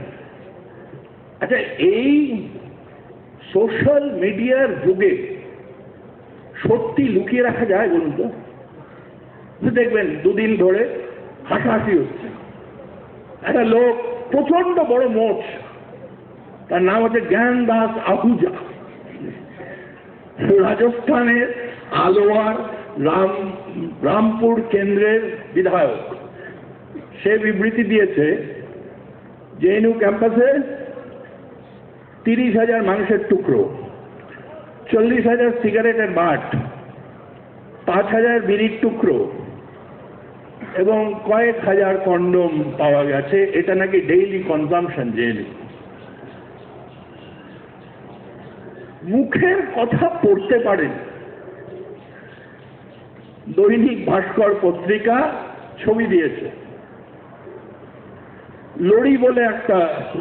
আচ্ছা, এই সোশ্যাল মিডিয়ার যুগে সত্যি লুকিয়ে রাখা যায় বলুন তো? দেখবেন 2 দিন ধরে হাসাহাসি হচ্ছে। একটা লোক প্রচন্ড বড় মোচ, তার নাম হচ্ছে জ্ঞান দাস আহুজা, রাজস্থানের আলোয়ার রামপুর কেন্দ্রের বিধায়ক। সে বিবৃতি দিয়েছে জেএনইউ ক্যাম্পাসে 30,000 মানুষের টুকরো, 40,000 সিগারেটের বাট, 5,000 বিড়ির টুকরো এবং কয়েক হাজার কন্ডোম পাওয়া গেছে। এটা নাকি ডেইলি কনজামশন জেএনইউ। মুখের কথা পড়তে পারেন। দৈনিক ভাস্কর পত্রিকা ছবি দিয়েছে। লোড়ি বলে একটা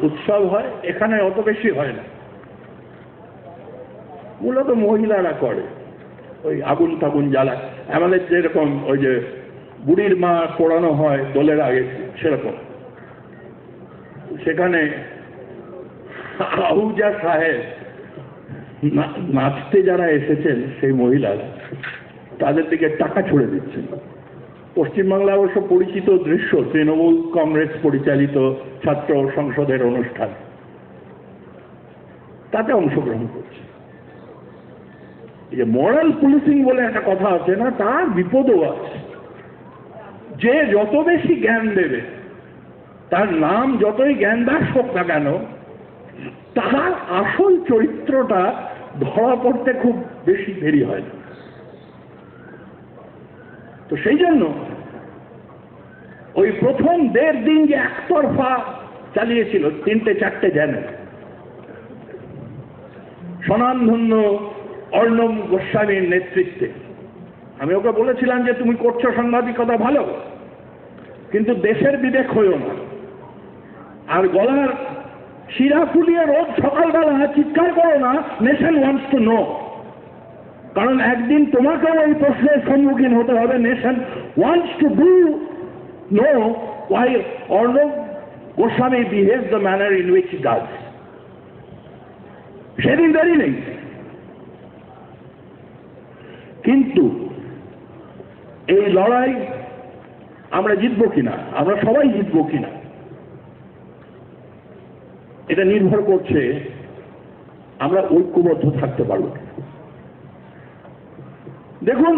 উৎসব হয়, এখানে অত বেশি হয় না, মূলত মহিলারা করে, ওই আগুন টাগুন জ্বালায়, আমাদের যেরকম ওই যে বুড়ির মা পোড়ানো হয় দোলের আগে সেরকম। সেখানে আহুজা সাহেব নাচতে যারা এসেছেন সেই মহিলারা তাদের দিকে টাকা ছুড়ে দিচ্ছেন। পশ্চিমবাংলায় অবশ্য পরিচিত দৃশ্য, তৃণমূল কংগ্রেস পরিচালিত ছাত্র সংসদের অনুষ্ঠান, তাতে অংশগ্রহণ করছে। এই যে মরাল পুলিশিং বলে একটা কথা আছে না, তার বিপদও আছে। যে যত বেশি জ্ঞান দেবে, তার নাম যতই জ্ঞান দাস হোক না কেন, তার আসল চরিত্রটা ধরা পড়তে খুব বেশি দেরি হয় না। তো সেই জন্য ওই প্রথম 1.5 দিন যে একতরফা চালিয়েছিল 3-4টে চ্যানেল, স্বনামধন্য অর্ণব গোস্বামীর নেতৃত্বে, আমি ওকে বলেছিলাম যে তুমি করছো সাংবাদিকতা ভালো, কিন্তু দেশের বিবেক হইও না, আর গলার শিরা ফুলিয়ে রোজ সকালবেলা চিৎকার করো না নেশন ওয়ান্টস টু নো, কারণ একদিন তোমাকেও এই প্রশ্নের সম্মুখীন হতে হবে। Nation wants to do know why Arnab Goswami behaves the manner in which he does. সেদিন দেরি নেই, কিন্তু এই লড়াই আমরা জিতবো কিনা, আমরা সবাই জিতবো কিনা, এটা নির্ভর করছে আমরা ঐক্যবদ্ধ থাকতে পারবো। দেখুন,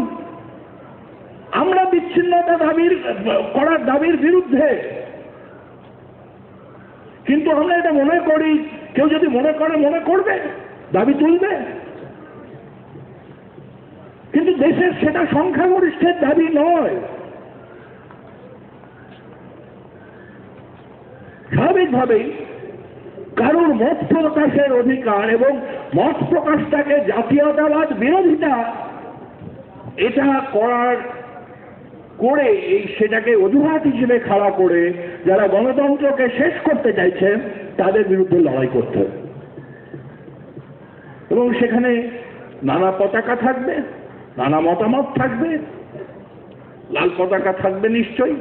আমরা বিচ্ছিন্নতা করার দাবির বিরুদ্ধে, কিন্তু আমরা এটা মনে করি কেউ যদি মনে করে মনে করবে, দাবি তুলবে, কিন্তু দেশের সেটা সংখ্যাগরিষ্ঠের দাবি নয়। স্বাভাবিকভাবেই কারোর মত প্রকাশের অধিকার এবং মত প্রকাশটাকে জাতীয়তাবাদ বিরোধিতা এটা করে সেটাকে অজুহাত হিসেবে খাড়া করে যারা গণতন্ত্রকে শেষ করতে চাইছেন তাদের বিরুদ্ধে লড়াই করতে হবে। এবং সেখানে নানা পতাকা থাকবে, নানা মতামত থাকবে, লাল পতাকা থাকবে নিশ্চয়ই,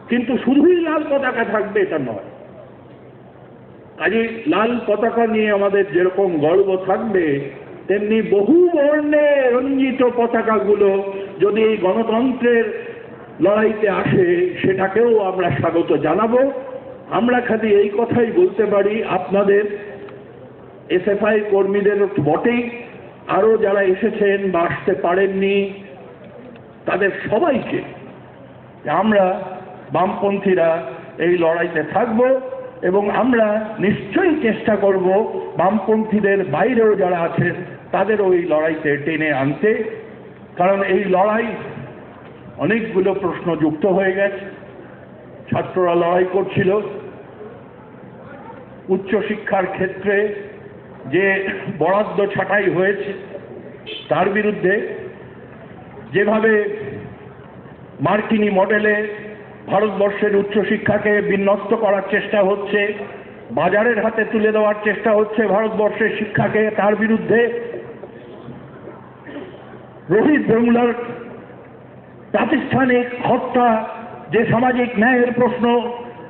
কিন্তু শুধুই লাল পতাকা থাকবে এটা নয়। কাজে লাল পতাকা নিয়ে আমাদের যেরকম গর্ব থাকবে, তেমনি বহু বর্ণে রঞ্জিত পতাকাগুলো যদি এই গণতন্ত্রের লড়াইতে আসে সেটাকেও আমরা স্বাগত জানাবো। আমরা খালি এই কথাই বলতে পারি, আপনাদের এসএফআই কর্মীদের বটেই, আরো যারা এসেছেন বা আসতে পারেননি তাদের সবাইকে আমরা বামপন্থীরা এই লড়াইতে থাকব এবং আমরা নিশ্চয়ই চেষ্টা করব বামপন্থীদের বাইরেও যারা আছেন তাদেরও এই লড়াইতে টেনে আনতে। কারণ এই লড়াই অনেকগুলো প্রশ্ন যুক্ত হয়ে গেছে। ছাত্ররা লড়াই করছিল উচ্চশিক্ষার ক্ষেত্রে যে বরাদ্দ ছাঁটাই হয়েছে তার বিরুদ্ধে, যেভাবে মার্কিনী মডেলে ভারতবর্ষের উচ্চশিক্ষাকে বিন্যস্ত করার চেষ্টা হচ্ছে, বাজারের হাতে তুলে দেওয়ার চেষ্টা হচ্ছে ভারতবর্ষের শিক্ষাকে, তার বিরুদ্ধে রোহিত বেমুলার প্রাতিষ্ঠানিক হত্যা যে সামাজিক ন্যায়ের প্রশ্ন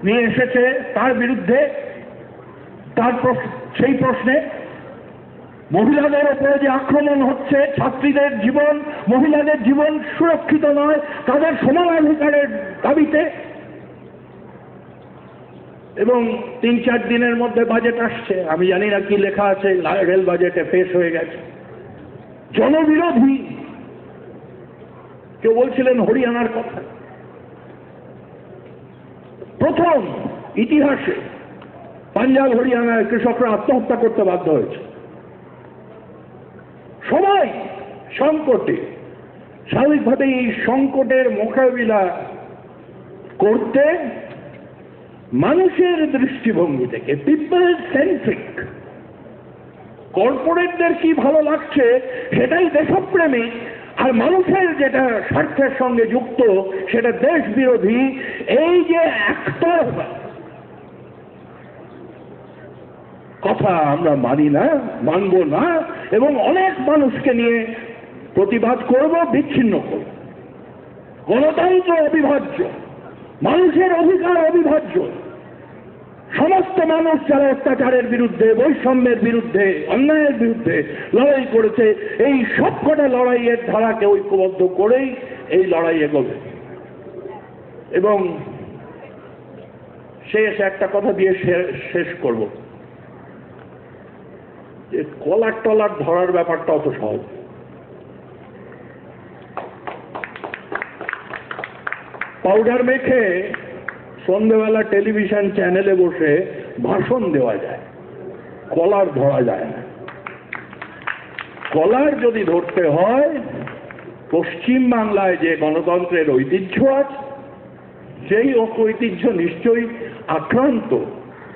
নিয়ে এসেছে তার বিরুদ্ধে, সেই প্রশ্নে মহিলাদের উপরে যে আক্রমণ হচ্ছে, ছাত্রীদের জীবন, মহিলাদের জীবন সুরক্ষিত নয়, তাদের সমানাধিকারের দাবিতে। এবং 3-4 দিনের মধ্যে বাজেট আসছে, আমি জানি না কি লেখা আছে, রেল বাজেটে পেশ হয়ে গেছে। জনবিরোধী, কেউ বলছিলেন হরিয়ানার কথা, প্রথম ইতিহাসে পাঞ্জাব হরিয়ানায় কৃষকরা আত্মহত্যা করতে বাধ্য হয়েছে। সবাই সংকটে, স্বাভাবিকভাবে এই সংকটের মোকাবিলা করতে মানুষের দৃষ্টিভঙ্গি থেকে, পিপল সেন্ট্রিক, কর্পোরেটদের কি ভালো লাগছে সেটাই দেশপ্রেমিক, আর মানুষের যেটা স্বার্থের সঙ্গে যুক্ত সেটা দেশ বিরোধী। এই যে একতরফা কথা আমরা মানি না, মানব না, এবং অনেক মানুষকে নিয়ে প্রতিবাদ করব, বিচ্ছিন্ন করব। গণতন্ত্র অবিভাজ্য, মানুষের অধিকার অবিভাজ্য। সমস্ত মানুষ যারা অত্যাচারের বিরুদ্ধে, বৈষম্যের বিরুদ্ধে, অন্যায়ের বিরুদ্ধে লড়াই করেছে, এই সবকটা লড়াইয়ের ধারাকে ঐক্যবদ্ধ করেই এই লড়াই এগোবে। এবং শেষ একটা কথা দিয়ে শেষ করব, যে কলার টলার ধরার ব্যাপারটা অত সহজ। পাউডার মেখে সন্ধ্যেবেলা টেলিভিশন চ্যানেলে বসে ভাষণ দেওয়া যায়, কলার ধরা যায় না। কলার যদি ধরতে হয়, পশ্চিম বাংলায় যে গণতন্ত্রের ঐতিহ্য আছে, সেই ঐতিহ্য নিশ্চয়ই আক্রান্ত,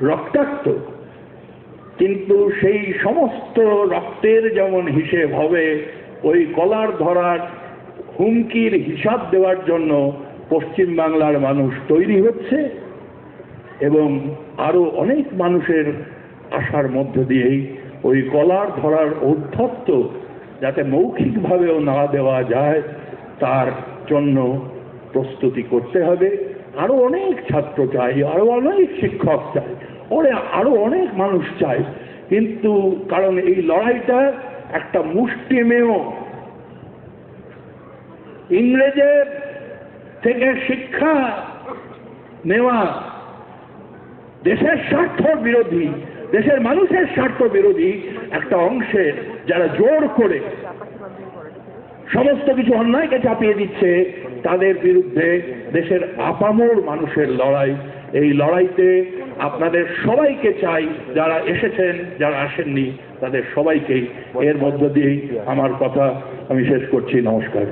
রক্তাক্ত, কিন্তু সেই সমস্ত রক্তের যেমন হিসেব হবে, ওই কলার ধরার হুমকির হিসাব দেওয়ার জন্য পশ্চিম বাংলার মানুষ তৈরি হচ্ছে। এবং আরো অনেক মানুষের আশার মধ্য দিয়েই ওই কলার ধরার ঔদ্ধত্য যাতে মৌখিকভাবেও না দেওয়া যায় তার জন্য প্রস্তুতি করতে হবে। আরো অনেক ছাত্র চাই, আরো অনেক শিক্ষক চাই, আরো অনেক মানুষ চাই, কিন্তু কারণ এই লড়াইটা একটা মুষ্টিমেয়, ইংরেজের থেকে শিক্ষা নেওয়া, দেশের স্বার্থ বিরোধী, দেশের মানুষের স্বার্থ বিরোধী একটা অংশের যারা জোর করে সমস্ত কিছু অন্যায়কে চাপিয়ে দিচ্ছে, তাদের বিরুদ্ধে দেশের আপামর মানুষের লড়াই। এই লড়াইতে আপনাদের সবাইকে চাই, যারা এসেছেন, যারা আসেননি, তাদের সবাইকেই। এর মধ্য দিয়েই আমার কথা আমি শেষ করছি। নমস্কার।